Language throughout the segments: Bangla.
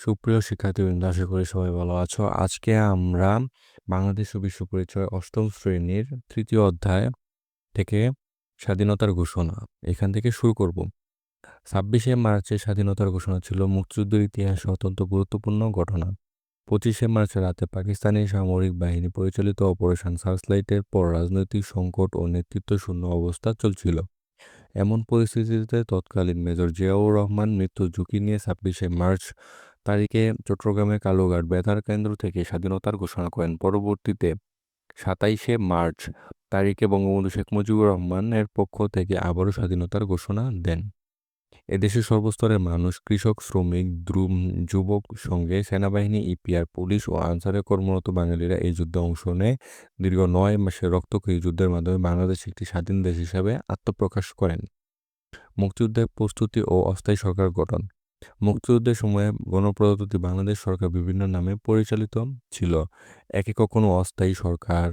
সুপ্রিয় শিক্ষার্থীবৃন্দ, আশা করি সবাই ভালো আছো। আজকে আমরা বাংলাদেশ ও বিশ্ব পরিচয় অষ্টম শ্রেণীর তৃতীয় অধ্যায় থেকে স্বাধীনতার ঘোষণা এখান থেকে শুরু করব। 26শে মার্চে স্বাধীনতার ঘোষণা ছিল মুক্তিযুদ্ধের ইতিহাসে অত্যন্ত গুরুত্বপূর্ণ ঘটনা। 25শে মার্চে রাতে পাকিস্তানি সামরিক বাহিনী পরিচালিত অপারেশন সার্চলাইটের পর রাজনৈতিক সংকট ও নেতৃত্ব শূন্য অবস্থা চলছিল। এমন পরিস্থিতিতে তৎকালীন মেজর জিয়াউর রহমান মৃত্যুর ঝুঁকি নিয়ে 26শে মার্চ তারিখে চট্টগ্রামের কালুরঘাট বেতার কেন্দ্র থেকে স্বাধীনতার ঘোষণা করেন। পরবর্তীতে 27শে মার্চ তারিখে বঙ্গবন্ধু শেখ মুজিবুর রহমানের পক্ষ থেকে আবারও স্বাধীনতার ঘোষণা দেন। এদেশের সর্বস্তরের মানুষ, কৃষক, শ্রমিক, যুবক সঙ্গে সেনাবাহিনী, ইপিআর, পুলিশ ও আনসারে কর্মরত বাঙালিরা এই যুদ্ধে অংশ নেয়। দীর্ঘ 9 মাসের রক্তক্ষয়ী যুদ্ধের মাধ্যমে বাংলাদেশ একটি স্বাধীন দেশ হিসাবে আত্মপ্রকাশ করেন। মুক্তিযুদ্ধের প্রস্তুতি ও অস্থায়ী সরকার গঠন। মুক্তিযুদ্ধের সময়ে গণপ্রজাতন্ত্রী বাংলাদেশ সরকার বিভিন্ন নামে পরিচালিত ছিল। একে কখনো অস্থায়ী সরকার,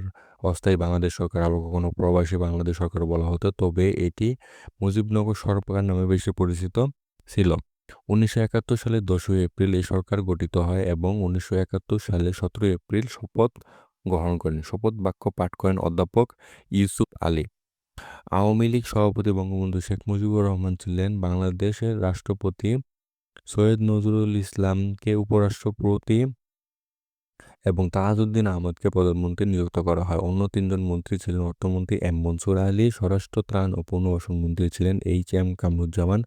অস্থায়ী বাংলাদেশ সরকার, আবার কখনো প্রবাসী বাংলাদেশ সরকার বলা হতো, তবে এটি মুজিবনগর সরকার নামে বেশি পরিচিত ছিল। 1971 সালের 10ই এপ্রিল এই সরকার গঠিত হয় এবং 1971 সালের 17 এপ্রিল শপথ গ্রহণ করেন। শপথ বাক্য পাঠ করেন অধ্যাপক ইউসুফ আলী। আওয়ামী লীগ সভাপতি বঙ্গবন্ধু শেখ মুজিবুর রহমান ছিলেন। বাংলাদেশের রাষ্ট্রপতি সৈয়দ নজরুল ইসলামকে উপরাষ্ট্রপতি এবং তাজউদ্দিন আহমদকে প্রধানমন্ত্রী নিযুক্ত করা হয়। অন্য তিনজন মন্ত্রী ছিলেন অর্থমন্ত্রী এম মনসুর আলী, স্বরাষ্ট্র, ত্রাণ ও পুনর্বাসন মন্ত্রী ছিলেন এইচ এম কামরুজ্জামান,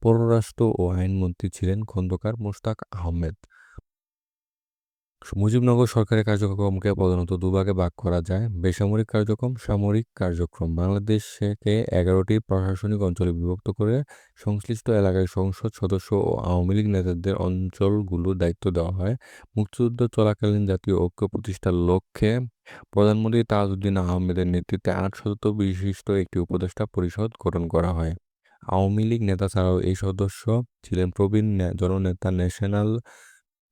পররাষ্ট্র ও আইনমন্ত্রী ছিলেন খন্দকার মোশতাক আহমেদ। মুজিবনগর সরকারের কার্যক্রমকে প্রধানত দুভাগে ভাগ করা যায়: বেসামরিক কার্যক্রম, সামরিক কার্যক্রম। বাংলাদেশকে 11টি প্রশাসনিক অঞ্চলে বিভক্ত করে সংশ্লিষ্ট এলাকায় সংসদ সদস্য ও আওয়ামী লীগ নেতাদের অঞ্চলগুলোর দায়িত্ব দেওয়া হয়। মুক্তিযুদ্ধ চলাকালীন জাতীয় ঐক্য প্রতিষ্ঠার লক্ষ্যে প্রধানমন্ত্রী তাজউদ্দিন আহমেদের নেতৃত্বে 8 সদস্য বিশিষ্ট একটি উপদেষ্টা পরিষদ গঠন করা হয়। আওয়ামী লীগ নেতা ছাড়াও এই সদস্য ছিলেন প্রবীণ জননেতা ন্যাশনাল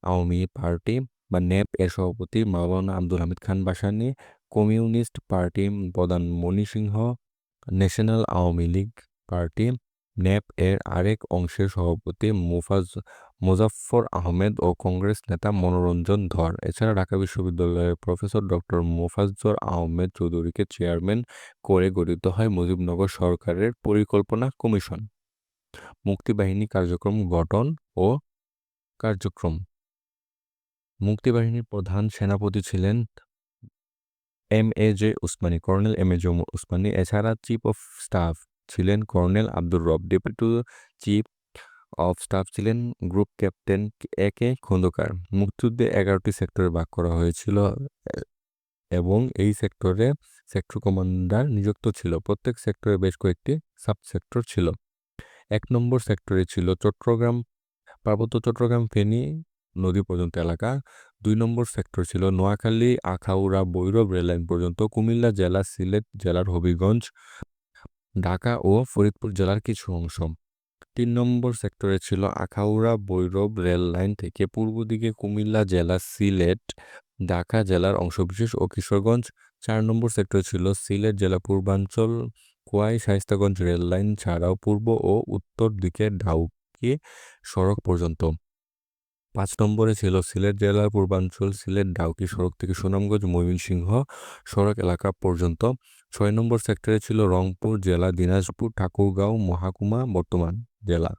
আওয়ামী পার্টি বা ন্যাপ এর সভাপতি মাওলানা আব্দুল হামিদ খান ভাসানী, কমিউনিস্ট পার্টি প্রধান Moni Singh, national Awami League party NAP এর আরেক অংশের সভাপতি মোজাফফর আহমেদ ও কংগ্রেস নেতা মনোরঞ্জন ধর। এছাড়া ঢাকা বিশ্ববিদ্যালয়ের প্রফেসর ডক্টর মোফাজ্জল আহমেদ চৌধুরীকে চেয়ারম্যান করে গঠিত হয় মুজিবনগর সরকারের পরিকল্পনা কমিশন। মুক্তিবাহিনী কার্যক্রম গঠন ও কার্যক্রম। মুক্তিবাহিনীর প্রধান সেনাপতি ছিলেন এম.এ.জে. ওসমানী, কর্নেল এম.এ.জে. ওসমানী। এছাড়া চিফ অফ স্টাফ ছিলেন কর্নেল আব্দুর রব, ডেপুটি চিফ অফ স্টাফ ছিলেন গ্রুপ ক্যাপ্টেন এ.কে. খন্দকার। মুক্তিযুদ্ধে 11টি সেক্টরে ভাগ করা হয়েছিল এবং এই সেক্টরে সেক্টর কমান্ডার নিযুক্ত ছিল। প্রত্যেক সেক্টরে বেশ কয়েকটি সাব সেক্টর ছিল। 1 নম্বর সেক্টরে ছিল চট্টগ্রাম, পার্বত্য চট্টগ্রাম, ফেনী নদী পর্যন্ত এলাকা। 2 নম্বর সেক্টর ছিল নোয়াখালী, আখাউড়া, ভৈরব রেললাইন পর্যন্ত, কুমিল্লা জেলা, সিলেট জেলার হবিগঞ্জ, ঢাকা ও ফরিদপুর জেলার কিছু অংশ। 3 নম্বর সেক্টরে ছিল আখাউড়া ভৈরব রেল লাইন থেকে পূর্ব দিকে কুমিল্লা জেলা, সিলেট, ঢাকা জেলার অংশবিশেষ ও কিশোরগঞ্জ। 4 নম্বর সেক্টরে ছিল সিলেট জেলা পূর্বাঞ্চল, কোয়াই শায়েস্তাগঞ্জ রেল লাইন ছাড়াও পূর্ব ও উত্তর দিকে ডাউকি সড়ক পর্যন্ত। 5 নম্বরে ছিল সিলেট জেলার পূর্বাঞ্চল, সিলেট ডাউকি সড়ক থেকে সুনামগঞ্জ ময়মনসিংহ সড়ক এলাকা পর্যন্ত। 6 নম্বর সেক্টরে ছিল রংপুর জেলা, দিনাজপুর, ঠাকুরগাঁও মহকুমা বর্তমান জেলা।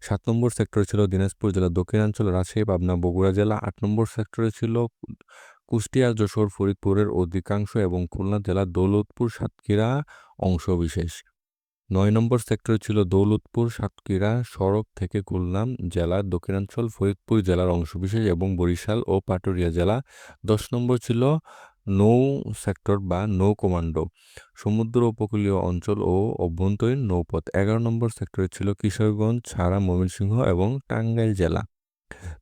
7 নম্বর সেক্টরে ছিল দিনাজপুর জেলা, দক্ষিণাঞ্চল, রাজশাহী, পাবনা, বগুড়া জেলা। 8 নম্বর সেক্টরে ছিল কুষ্টিয়া, যশোর, ফরিদপুরের অধিকাংশ এবং খুলনা জেলা, দৌলতপুর, সাতক্ষীরা অংশবিশেষ। 9 নম্বর সেক্টরে ছিল দৌলতপুর সাতক্ষীরা সড়ক থেকে খুলনা জেলার দক্ষিণাঞ্চল, ফরিদপুর জেলার অংশবিশেষ এবং বরিশাল ও পাটুরিয়া জেলা। 10 নম্বর ছিল নৌ সেক্টর বা নৌ কমান্ডো, সমুদ্র উপকূলীয় অঞ্চল ও অভ্যন্তরীণ নৌপথ। 11 নম্বর সেক্টরে ছিল কিশোরগঞ্জ ছাড়া ময়মনসিংহ এবং টাঙ্গাইল জেলা।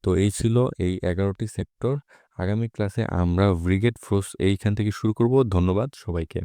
তো এই ছিল এই 11টি সেক্টর। আগামী ক্লাসে আমরা ব্রিগেড ফোর্স এইখান থেকে শুরু করব। ধন্যবাদ সবাইকে।